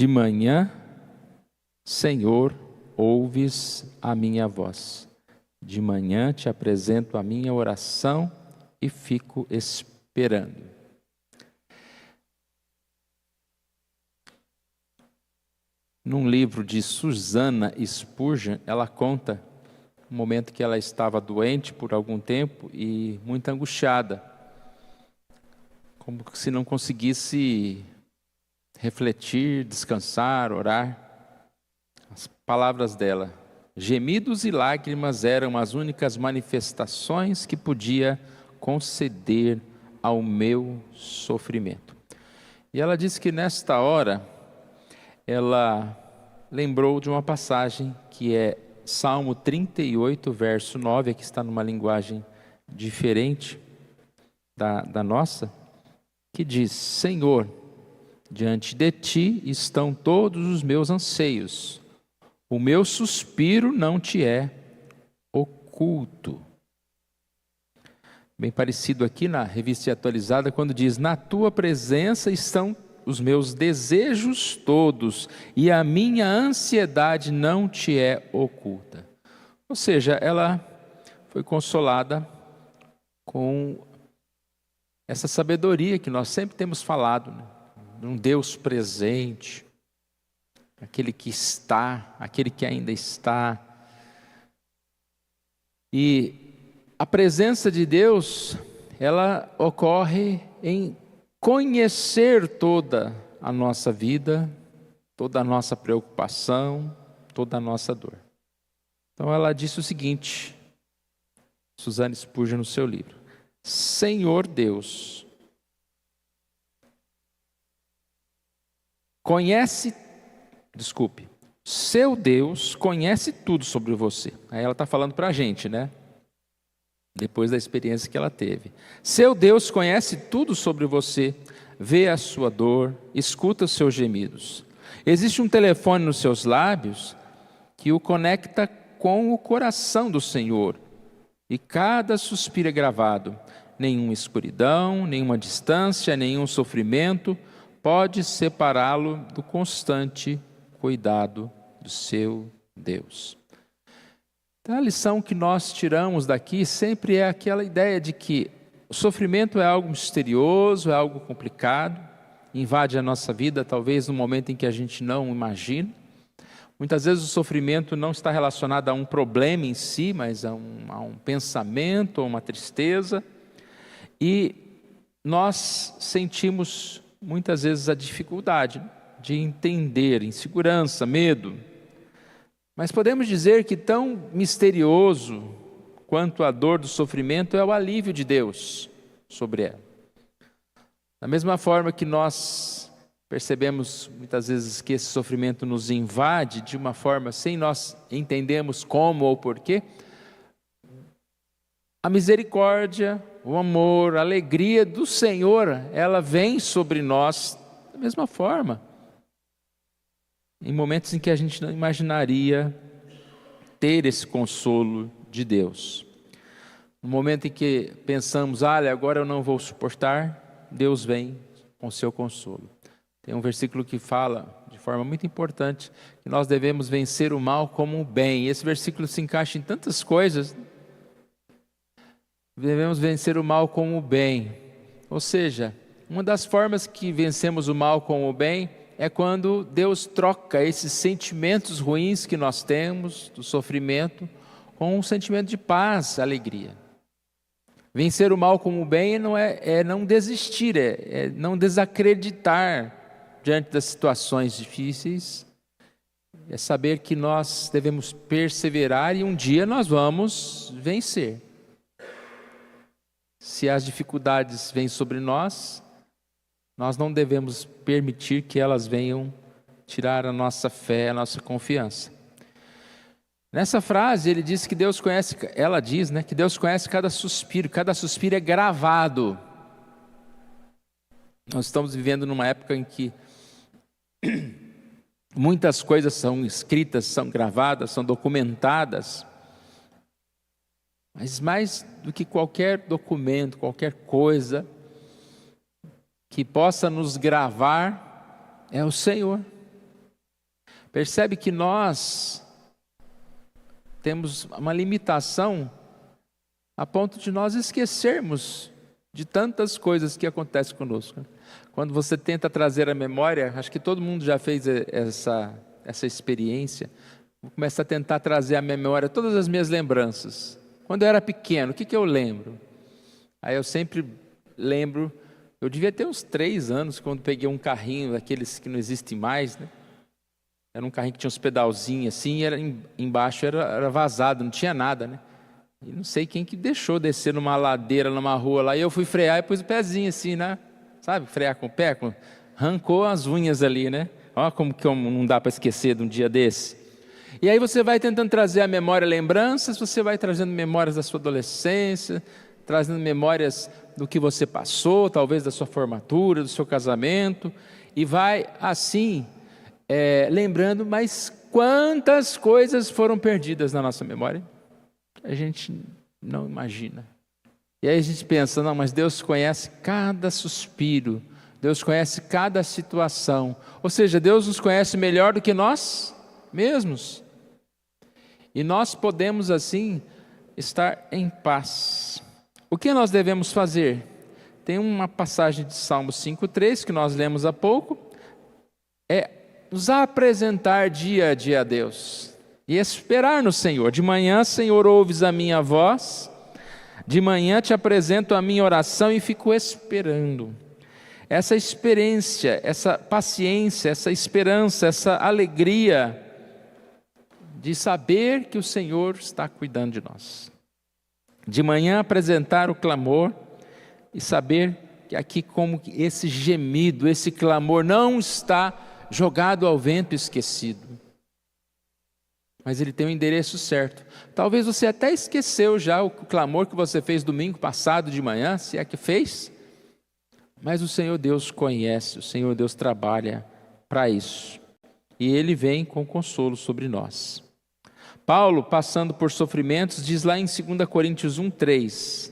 De manhã, Senhor, ouves a minha voz. De manhã te apresento a minha oração e fico esperando. Num livro de Susannah Spurgeon, ela conta um momento que ela estava doente por algum tempo e muito angustiada, como se não conseguisse refletir, descansar, orar. As palavras dela: gemidos e lágrimas eram as únicas manifestações que podia conceder ao meu sofrimento. E ela disse que nesta hora, ela lembrou de uma passagem que é Salmo 38, verso 9, que está numa linguagem diferente da nossa, que diz: Senhor, diante de ti estão todos os meus anseios, o meu suspiro não te é oculto. Bem parecido aqui na Revista Atualizada, quando diz: na tua presença estão os meus desejos todos, e a minha ansiedade não te é oculta. Ou seja, ela foi consolada com essa sabedoria que nós sempre temos falado, né? Um Deus presente, aquele que está, aquele que ainda está. E a presença de Deus, ela ocorre em conhecer toda a nossa vida, toda a nossa preocupação, toda a nossa dor. Então ela disse o seguinte, Susannah Spurgeon no seu livro: Senhor Deus, seu Deus conhece tudo sobre você. Aí ela está falando para a gente, né? Depois da experiência que ela teve. Seu Deus conhece tudo sobre você, vê a sua dor, escuta os seus gemidos. Existe um telefone nos seus lábios que o conecta com o coração do Senhor. E cada suspiro é gravado. Nenhuma escuridão, nenhuma distância, nenhum sofrimento pode separá-lo do constante cuidado do seu Deus. Então, a lição que nós tiramos daqui sempre é aquela ideia de que o sofrimento é algo misterioso, é algo complicado, invade a nossa vida, talvez no momento em que a gente não imagina. Muitas vezes o sofrimento não está relacionado a um problema em si, mas a um pensamento, a uma tristeza. E nós sentimos muitas vezes a dificuldade de entender, insegurança, medo. Mas podemos dizer que tão misterioso quanto a dor do sofrimento é o alívio de Deus sobre ela. Da mesma forma que nós percebemos muitas vezes que esse sofrimento nos invade de uma forma sem nós entendermos como ou porquê, a misericórdia, o amor, a alegria do Senhor, ela vem sobre nós da mesma forma. Em momentos em que a gente não imaginaria ter esse consolo de Deus. No momento em que pensamos, agora eu não vou suportar, Deus vem com o seu consolo. Tem um versículo que fala, de forma muito importante, que nós devemos vencer o mal como o bem. E esse versículo se encaixa em tantas coisas. Devemos vencer o mal com o bem. Ou seja, uma das formas que vencemos o mal com o bem é quando Deus troca esses sentimentos ruins que nós temos, do sofrimento, com um sentimento de paz, alegria. Vencer o mal com o bem não é não desistir, é não desacreditar diante das situações difíceis, é saber que nós devemos perseverar e um dia nós vamos vencer. Se as dificuldades vêm sobre nós, nós não devemos permitir que elas venham tirar a nossa fé, a nossa confiança. Nessa frase ele diz que Deus conhece, ela diz, né, que Deus conhece cada suspiro é gravado. Nós estamos vivendo numa época em que muitas coisas são escritas, são gravadas, são documentadas. Mas mais do que qualquer documento, qualquer coisa que possa nos gravar, é o Senhor. Percebe que nós temos uma limitação a ponto de nós esquecermos de tantas coisas que acontecem conosco. Quando você tenta trazer a memória, acho que todo mundo já fez essa experiência, começa a tentar trazer à memória todas as minhas lembranças. Quando eu era pequeno, o que eu lembro? Aí eu sempre lembro, eu devia ter uns 3 anos, quando peguei um carrinho, daqueles que não existem mais, né? Era um carrinho que tinha uns pedalzinhos assim, e embaixo era vazado, não tinha nada, né? E não sei quem que deixou descer numa ladeira, numa rua lá, e eu fui frear e pus o pezinho assim, né? Sabe, frear com o pé, arrancou as unhas ali, né? Olha como que não dá para esquecer de um dia desse. E aí você vai tentando trazer à memória lembranças, você vai trazendo memórias da sua adolescência, trazendo memórias do que você passou, talvez da sua formatura, do seu casamento, e vai assim, lembrando, mas quantas coisas foram perdidas na nossa memória? A gente não imagina. E aí a gente pensa, não, mas Deus conhece cada suspiro, Deus conhece cada situação, ou seja, Deus nos conhece melhor do que nós mesmos. E nós podemos assim estar em paz. O que nós devemos fazer? Tem uma passagem de Salmo 5,3 que nós lemos há pouco, nos apresentar dia a dia a Deus e esperar no Senhor. De manhã, Senhor, ouves a minha voz, de manhã te apresento a minha oração e fico esperando. Essa experiência, essa paciência, essa esperança, essa alegria de saber que o Senhor está cuidando de nós. De manhã apresentar o clamor e saber que aqui como que esse gemido, esse clamor não está jogado ao vento esquecido, mas ele tem o endereço certo. Talvez você até esqueceu já o clamor que você fez domingo passado de manhã, se é que fez, mas o Senhor Deus conhece, o Senhor Deus trabalha para isso, e Ele vem com consolo sobre nós. Paulo, passando por sofrimentos, diz lá em 2 Coríntios 1,3: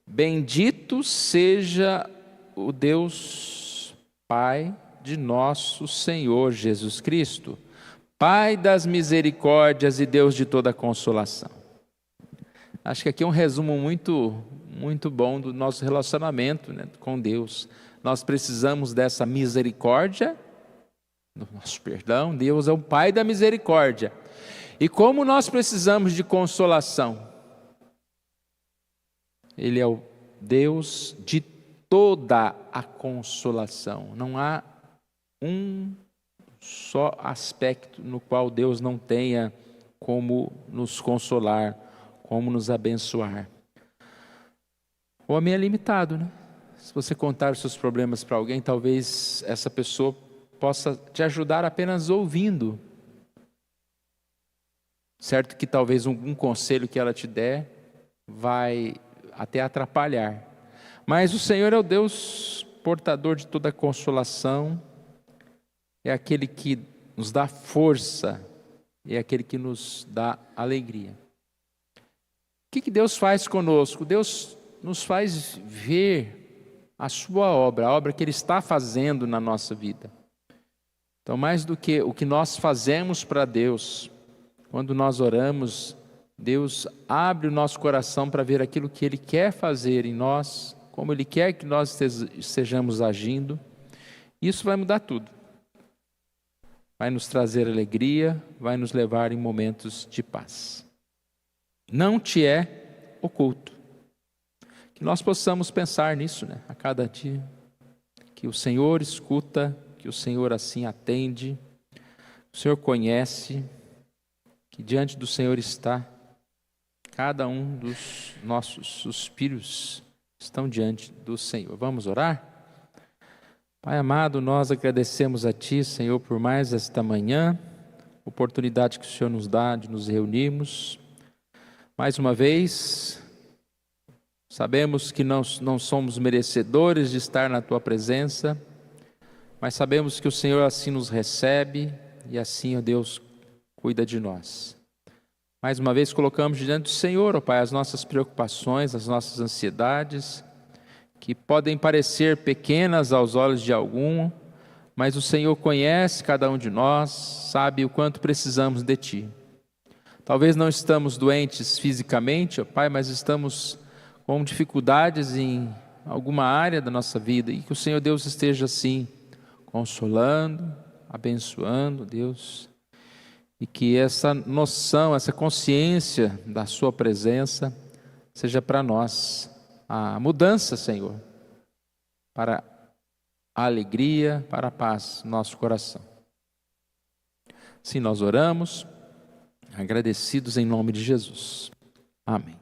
bendito seja o Deus Pai de nosso Senhor Jesus Cristo, Pai das misericórdias e Deus de toda consolação. Acho que aqui é um resumo muito bom do nosso relacionamento, né, com Deus. Nós precisamos dessa misericórdia, do nosso perdão. Deus é o Pai da misericórdia. E como nós precisamos de consolação, Ele é o Deus de toda a consolação. Não há um só aspecto no qual Deus não tenha como nos consolar, como nos abençoar. O homem é limitado, né? Se você contar os seus problemas para alguém, talvez essa pessoa possa te ajudar apenas ouvindo. Certo que talvez um conselho que ela te der vai até atrapalhar. Mas o Senhor é o Deus portador de toda consolação, é aquele que nos dá força, é aquele que nos dá alegria. O que Deus faz conosco? Deus nos faz ver a sua obra, a obra que Ele está fazendo na nossa vida. Então, mais do que o que nós fazemos para Deus, quando nós oramos, Deus abre o nosso coração para ver aquilo que Ele quer fazer em nós, como Ele quer que nós estejamos agindo. Isso vai mudar tudo. Vai nos trazer alegria, vai nos levar em momentos de paz. Não te é oculto. Que nós possamos pensar nisso, né, a cada dia. Que o Senhor escuta, que o Senhor assim atende, o Senhor conhece, que diante do Senhor está cada um dos nossos suspiros, estão diante do Senhor. Vamos orar? Pai amado, nós agradecemos a Ti, Senhor, por mais esta manhã, oportunidade que o Senhor nos dá de nos reunirmos. Mais uma vez, sabemos que não somos merecedores de estar na Tua presença, mas sabemos que o Senhor assim nos recebe e assim, ó Deus, cuida de nós. Mais uma vez colocamos diante do Senhor, ó Pai, as nossas preocupações, as nossas ansiedades, que podem parecer pequenas aos olhos de algum, mas o Senhor conhece cada um de nós, sabe o quanto precisamos de Ti. Talvez não estamos doentes fisicamente, ó Pai, mas estamos com dificuldades em alguma área da nossa vida, e que o Senhor Deus esteja assim, consolando, abençoando, Deus, e que essa noção, essa consciência da Sua presença seja para nós a mudança, Senhor, para a alegria, para a paz no nosso coração. Sim, nós oramos, agradecidos em nome de Jesus. Amém.